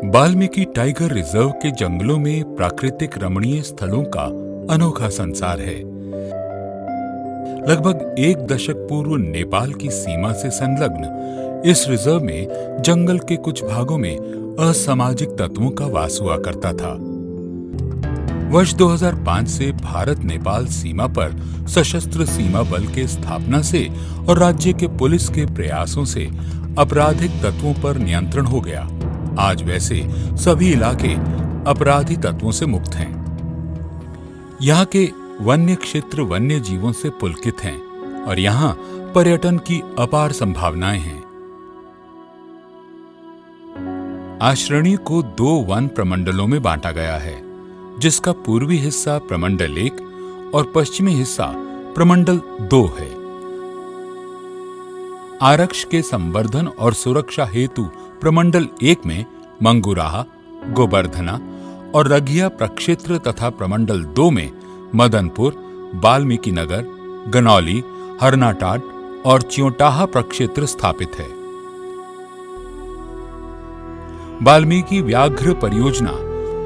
Valmiki tiger reserve के जंगलों में प्राकृतिक रमणीय स्थलों का अनोखा संसार है। लगभग एक दशक पूर्व नेपाल की सीमा से संलग्न इस रिजर्व में जंगल के कुछ भागों में असामाजिक तत्वों का वास हुआ करता था। वर्ष 2005 से भारत नेपाल सीमा पर सशस्त्र सीमा बल के स्थापना से और राज्य के पुलिस के प्रयासों से आपराधिक तत्वों पर नियंत्रण हो गया। आज वैसे सभी इलाके अपराधी तत्वों से मुक्त हैं। यहाँ के वन्य क्षेत्र वन्य जीवों से पुलकित हैं और यहाँ पर्यटन की अपार संभावनाएं हैं। आश्रणी को 2 वन प्रमंडलों में बांटा गया है, जिसका पूर्वी हिस्सा प्रमंडल 1 और पश्चिमी हिस्सा प्रमंडल 2 है। आरक्ष के संवर्धन और सुरक्षा हेतु प्रमंडल 1 में मंगुराह, गोवर्धना और रघिया प्रक्षेत्र तथा प्रमंडल 2 में मदनपुर, वाल्मीकि नगर, गनौली, हरनाटाट और च्योटाहा प्रक्षेत्र स्थापित है। वाल्मीकि व्याघ्र परियोजना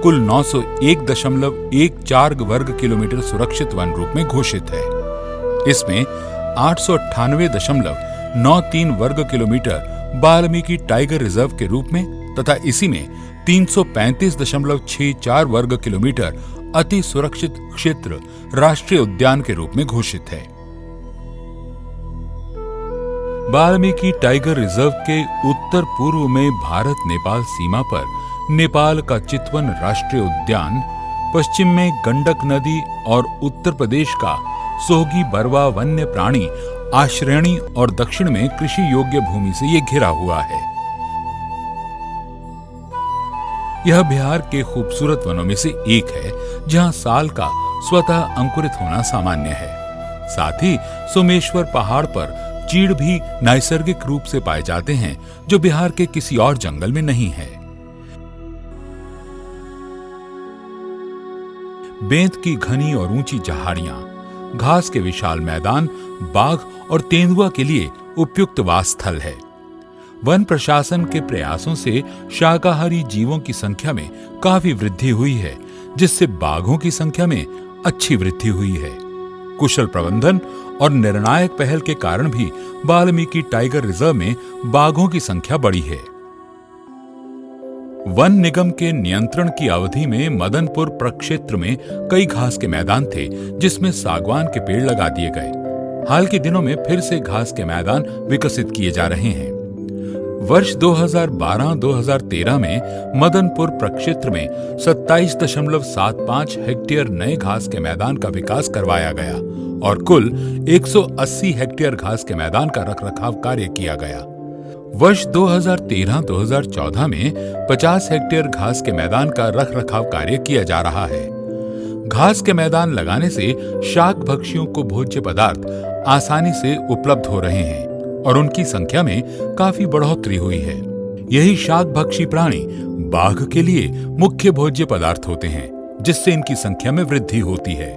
कुल 901.14 वर्ग किलोमीटर सुरक्षित वन रूप में घोषित है। इसमें 898.93 वर्ग किलोमीटर वाल्मीकि टाइगर रिजर्व के रूप में तथा इसी में 335.64 वर्ग किलोमीटर अति सुरक्षित क्षेत्र राष्ट्रीय उद्यान के रूप में घोषित है। वाल्मीकि टाइगर रिजर्व के उत्तर पूर्व में भारत नेपाल सीमा पर नेपाल का चितवन राष्ट्रीय उद्यान, पश्चिम में गंडक नदी और उत्तर प्रदेश का सोहगी बरवा वन्य प्राणी आश्रयणी और दक्षिण में कृषि योग्य भूमि से ये घिरा हुआ है। यह बिहार के खूबसूरत वनों में से एक है, जहां साल का स्वतः अंकुरित होना सामान्य है। साथ ही सोमेश्वर पहाड़ पर चीड़ भी नैसर्गिक रूप से पाए जाते हैं, जो बिहार के किसी और जंगल में नहीं है। बेंत की घनी और ऊंची पहाड़ियां, घास के विशाल मैदान बाघ और तेंदुआ के लिए उपयुक्त वास स्थल है। वन प्रशासन के प्रयासों से शाकाहारी जीवों की संख्या में काफी वृद्धि हुई है, जिससे बाघों की संख्या में अच्छी वृद्धि हुई है। कुशल प्रबंधन और निर्णायक पहल के कारण भी वाल्मीकि टाइगर रिजर्व में बाघों की संख्या बढ़ी है। वन निगम के नियंत्रण की अवधि में मदनपुर प्रक्षेत्र में कई घास के मैदान थे, जिसमें सागवान के पेड़ लगा दिए गए। हाल के दिनों में फिर से घास के मैदान विकसित किए जा रहे हैं। वर्ष 2012-2013 में मदनपुर प्रक्षेत्र में 27.75 हेक्टेयर नए घास के मैदान का विकास करवाया गया और कुल 180 हेक्टेयर घास के मैदान का रखरखाव कार्य किया गया। वर्ष 2013-2014 में 50 हेक्टेयर घास के मैदान का रखरखाव कार्य किया जा रहा है। घास के मैदान लगाने से शाक भक्षियों को भोज्य पदार्थ आसानी से उपलब्ध हो रहे हैं और उनकी संख्या में काफी बढ़ोतरी हुई है। यही शाक भक्षी प्राणी बाघ के लिए मुख्य भोज्य पदार्थ होते हैं, जिससे इनकी संख्या में वृद्धि होती है।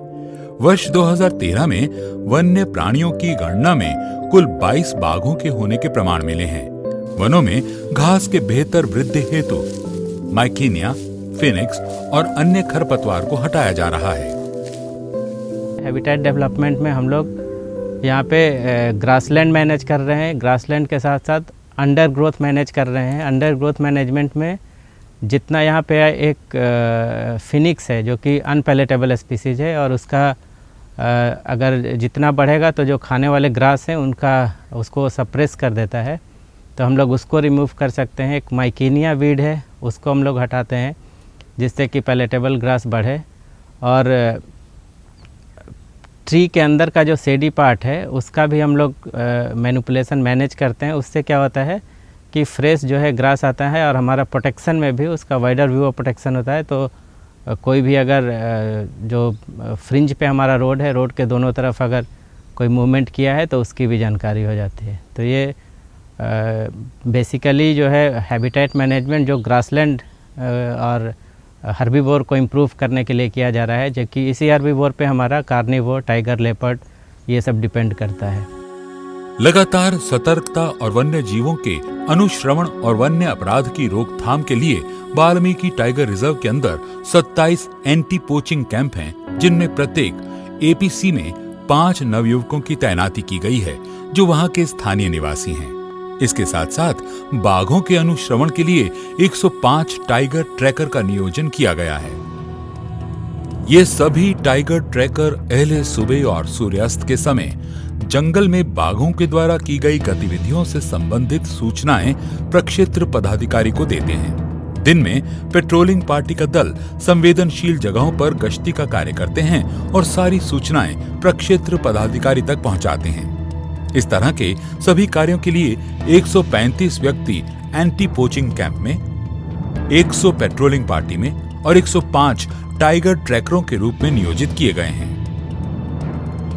वर्ष 2013 में वन्य प्राणियों की गणना में कुल 22 बाघों के होने के प्रमाण मिले हैं। वनों में घास के बेहतर वृद्धि हेतु माइकिनिया, फिनिक्स और अन्य खरपतवार को हटाया जा रहा है। हैबिटेट डेवलपमेंट में हम लोग यहाँ पे ग्रासलैंड मैनेज कर रहे हैं। ग्रासलैंड के साथ साथ अंडर ग्रोथ मैनेज कर रहे हैं। अंडर ग्रोथ मैनेजमेंट में जितना यहाँ पे एक फिनिक्स है, जो कि अनपैलेटेबल स्पीसीज है, और उसका अगर जितना बढ़ेगा तो जो खाने वाले ग्रास हैं उसको सप्रेस कर देता है, तो हम लोग उसको रिमूव कर सकते हैं। एक माइकिनिया वीड है, उसको हम लोग हटाते हैं, जिससे कि पैलेटेबल ग्रास बढ़े। और ट्री के अंदर का जो सेडी पार्ट है, उसका भी हम लोग मैनिपुलेशन मैनेज करते हैं। उससे क्या होता है कि फ्रेश जो है ग्रास आता है और हमारा प्रोटेक्शन में भी उसका वाइडर व्यू ऑफ प्रोटेक्शन होता है। तो कोई भी अगर जो फ्रिंज पे हमारा रोड है, रोड के दोनों तरफ अगर कोई मूवमेंट किया है तो उसकी भी जानकारी हो जाती है। तो ये बेसिकली जो है हैबिटेट मैनेजमेंट जो ग्रासलैंड और हर्बीवोर को इम्प्रूव करने के लिए किया जा रहा है, जो कि इसी हर्बीवोर पे हमारा कार्निवोर, टाइगर, लेपर्ड ये सब डिपेंड करता है। लगातार सतर्कता और वन्य जीवों के अनुश्रवण और वन्य अपराध की रोकथाम के लिए वाल्मीकि टाइगर रिजर्व के अंदर 27 एंटी पोचिंग कैंप हैं, जिनमें प्रत्येक एपीसी में 5 नवयुवकों की तैनाती की गई है जो वहां के स्थानीय निवासी हैं। इसके साथ साथ बाघों के अनुश्रवण के लिए 105 टाइगर ट्रैकर का नियोजन किया गया है। ये सभी टाइगर ट्रैकर अहले सुबह और सूर्यास्त के समय जंगल में बाघों के द्वारा की गई गतिविधियों से संबंधित सूचनाएं प्रक्षेत्र पदाधिकारी को देते हैं। दिन में पेट्रोलिंग पार्टी का दल संवेदनशील जगहों पर गश्ती का कार्य करते हैं और सारी सूचनाएं प्रक्षेत्र पदाधिकारी तक पहुंचाते हैं। इस तरह के सभी कार्यों के लिए 135 व्यक्ति एंटी पोचिंग कैंप में, 100 पेट्रोलिंग पार्टी में और 105 टाइगर ट्रैकरों के रूप में नियोजित किए गए हैं।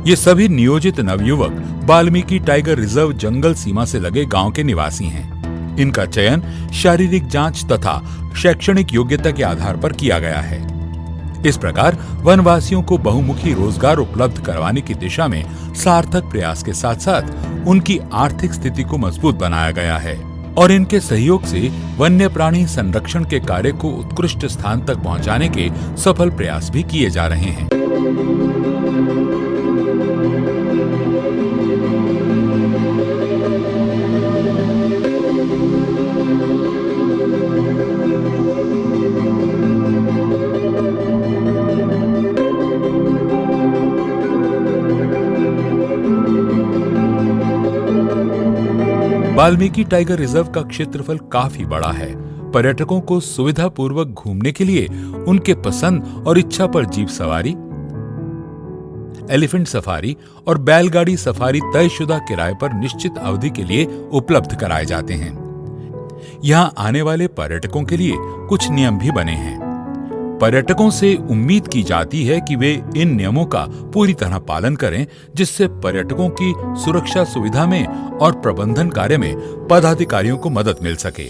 ये सभी नियोजित नवयुवक वाल्मीकि टाइगर रिजर्व जंगल सीमा से लगे गांव के निवासी हैं। इनका चयन शारीरिक जांच तथा शैक्षणिक योग्यता के आधार पर किया गया है। इस प्रकार वनवासियों को बहुमुखी रोजगार उपलब्ध करवाने की दिशा में सार्थक प्रयास के साथ साथ उनकी आर्थिक स्थिति को मजबूत बनाया गया है और इनके सहयोग से वन्य प्राणी संरक्षण के कार्य को उत्कृष्ट स्थान तक पहुंचाने के सफल प्रयास भी किए जा रहे हैं। वाल्मीकि टाइगर रिजर्व का क्षेत्रफल काफी बड़ा है। पर्यटकों को सुविधापूर्वक घूमने के लिए उनके पसंद और इच्छा पर जीप सवारी, एलिफेंट सफारी और बैलगाड़ी सफारी तयशुदा किराए पर निश्चित अवधि के लिए उपलब्ध कराए जाते हैं। यहां आने वाले पर्यटकों के लिए कुछ नियम भी बने हैं। पर्यटकों से उम्मीद की जाती है कि वे इन नियमों का पूरी तरह पालन करें, जिससे पर्यटकों की सुरक्षा सुविधा में और प्रबंधन कार्य में पदाधिकारियों को मदद मिल सके।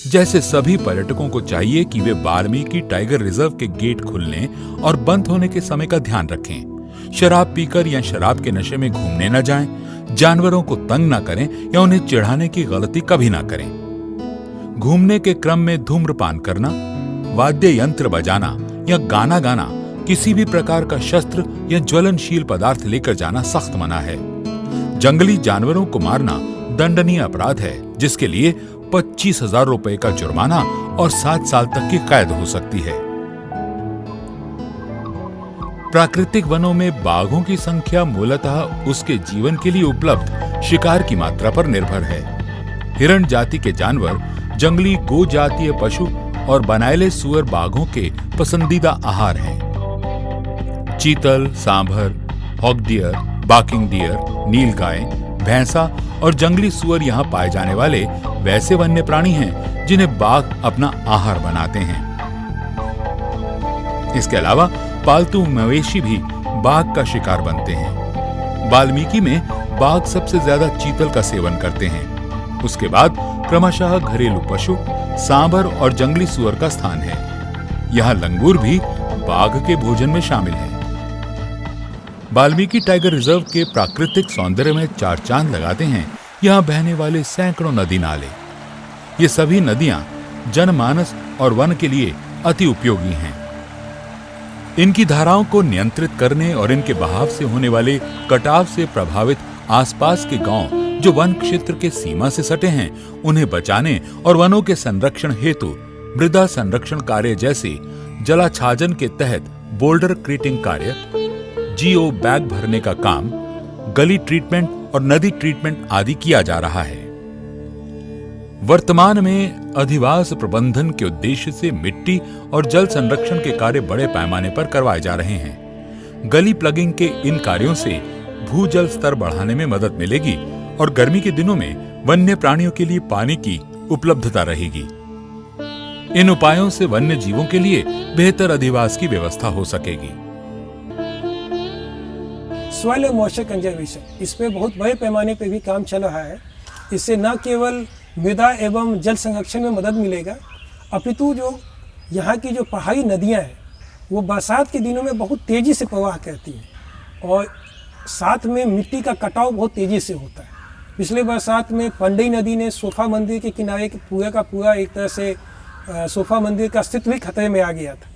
जैसे सभी पर्यटकों को चाहिए कि वे वाल्मीकि टाइगर रिजर्व के गेट खुलने और बंद होने के समय का ध्यान रखें, शराब पीकर या शराब के नशे में घूमने न जाएं, जानवरों को तंग न करें या उन्हें चिढ़ाने की गलती कभी न करें। घूमने के क्रम में धूम्रपान करना, वाद्य यंत्र बजाना या गाना गाना, किसी भी प्रकार का शस्त्र या ज्वलनशील पदार्थ लेकर जाना सख्त मना है। जंगली जानवरों को मारना दंडनीय अपराध है, जिसके लिए 25,000 रुपए का जुर्माना और 7 साल तक की कैद हो सकती है। प्राकृतिक वनों में बाघों की संख्या मूलतः उसके जीवन के लिए उपलब्ध शिकार की मात्रा पर निर्भर है। हिरण जाति के जानवर, जंगली गो जातीय पशु और बनाएले सुअर बाघों के पसंदीदा आहार हैं। चीतल, सांभर, हॉक डियर, बाकिंग डियर, नीलगाय, भैंसा और जंगली सुअर यहाँ पाए जाने वाले वैसे वन्य प्राणी हैं जिन्हें बाघ अपना आहार बनाते हैं। इसके अलावा पालतू मवेशी भी बाघ का शिकार बनते हैं। वाल्मीकि में बाघ सबसे ज्यादा चीतल का सेवन करते हैं। उसके बाद क्रमशः घरेलू पशु, सांभर और जंगली सुअर का स्थान है। यहाँ लंगूर भी बाघ के भोजन में शामिल है। वाल्मीकि टाइगर रिजर्व के प्राकृतिक सौंदर्य में चार चांद लगाते हैं यहाँ बहने वाले सैकड़ों नदी नाले। ये सभी नदियां जनमानस और वन के लिए अति उपयोगी हैं। इनकी धाराओं को नियंत्रित करने और इनके बहाव से होने वाले कटाव से प्रभावित आसपास के गांव जो वन क्षेत्र के सीमा से सटे हैं, उन्हें बचाने और वनों के संरक्षण हेतु मृदा संरक्षण कार्य जैसे जलाच्छादन के तहत बोल्डर क्रीटिंग कार्य, जीओ बैग भरने का काम, गली ट्रीटमेंट और नदी ट्रीटमेंट आदि किया जा रहा है। वर्तमान में अधिवास प्रबंधन के उद्देश्य से मिट्टी और जल संरक्षण के कार्य बड़े पैमाने पर करवाए जा रहे हैं। गली प्लगिंग के इन कार्यों से भूजल स्तर बढ़ाने में मदद मिलेगी और गर्मी के दिनों में वन्य प्राणियों के लिए पानी की उपलब्धता रहेगी। इन उपायों से वन्य जीवों के लिए बेहतर अधिवास की व्यवस्था हो सकेगी। सॉइल और मॉइस्चर कंजर्वेशन, इस पे बहुत बड़े पैमाने पे भी काम चल रहा है। इससे न केवल मृदा एवं जल संरक्षण में मदद मिलेगा, अपितु जो यहाँ की जो पहाड़ी नदियाँ हैं वो बरसात के दिनों में बहुत तेज़ी से प्रवाह करती हैं और साथ में मिट्टी का कटाव बहुत तेज़ी से होता है। पिछले बरसात में पंडई नदी ने सोफा मंदिर के किनारे पूरा का पूरा एक तरह से सोफा मंदिर का अस्तित्व ही खतरे में आ गया था।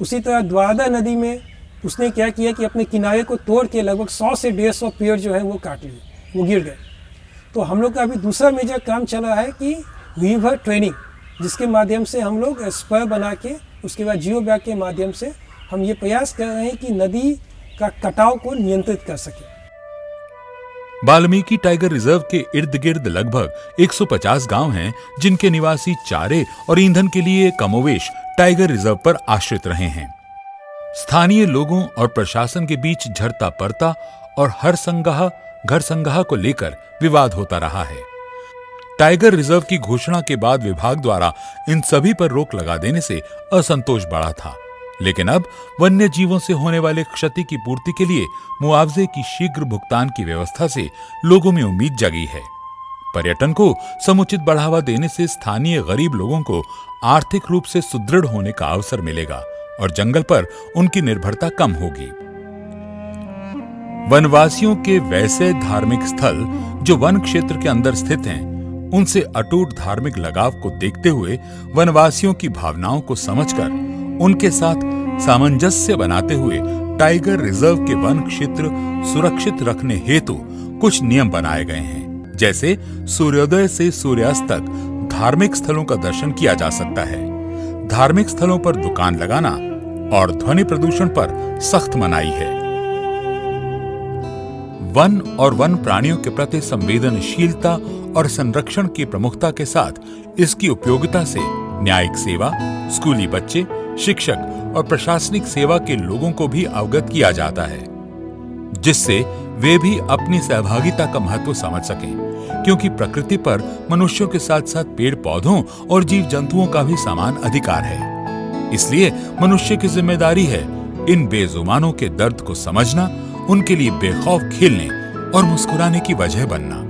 उसी तरह द्वारदा नदी में उसने क्या किया कि अपने किनारे को तोड़ के लगभग 100 से 150 पेड़ जो है वो काट लिए, वो गिर गए। तो हम लोग का अभी दूसरा मेजर काम चल रहा है कि रिवर ट्रेनिंग, जिसके माध्यम से हम लोग स्पर बना के उसके बाद जियो बैग के माध्यम से हम ये प्रयास कर रहे हैं कि नदी का कटाव को नियंत्रित कर सके। वाल्मीकि टाइगर रिजर्व के इर्द गिर्द लगभग 150 गांव हैं, जिनके निवासी चारे और ईंधन के लिए कमोवेश टाइगर रिजर्व पर आश्रित रहे हैं। स्थानीय लोगों और प्रशासन के बीच झरता परता और हर संगाह घर संगाह को लेकर विवाद होता रहा है। टाइगर रिजर्व की घोषणा के बाद विभाग द्वारा इन सभी पर रोक लगा देने से असंतोष बढ़ा था, लेकिन अब वन्य जीवों से होने वाले क्षति की पूर्ति के लिए मुआवजे की शीघ्र भुगतान की व्यवस्था से लोगों में उम्मीद जगी है। पर्यटन को समुचित बढ़ावा देने से स्थानीय गरीब लोगों को आर्थिक रूप से सुदृढ़ होने का अवसर मिलेगा और जंगल पर उनकी निर्भरता कम होगी। वनवासियों के वैसे धार्मिक स्थल जो वन क्षेत्र के अंदर स्थित हैं, उनसे अटूट धार्मिक लगाव को देखते हुए वनवासियों की भावनाओं को समझकर उनके साथ सामंजस्य बनाते हुए टाइगर रिजर्व के वन क्षेत्र सुरक्षित रखने हेतु कुछ नियम बनाए गए हैं। जैसे सूर्योदय से सूर्यास्त तक धार्मिक स्थलों का दर्शन किया जा सकता है। धार्मिक स्थलों पर दुकान लगाना और ध्वनि प्रदूषण पर सख्त मनाही है। वन और वन प्राणियों के प्रति संवेदनशीलता और संरक्षण की प्रमुखता के साथ इसकी उपयोगिता से न्यायिक सेवा, स्कूली बच्चे, शिक्षक और प्रशासनिक सेवा के लोगों को भी अवगत किया जाता है, जिससे वे भी अपनी सहभागिता का महत्व समझ सकें, क्योंकि प्रकृति पर मनुष्यों के साथ साथ पेड़ पौधों और जीव जंतुओं का भी समान अधिकार है। इसलिए मनुष्य की जिम्मेदारी है इन बेजुबानों के दर्द को समझना, उनके लिए बेखौफ खेलने और मुस्कुराने की वजह बनना।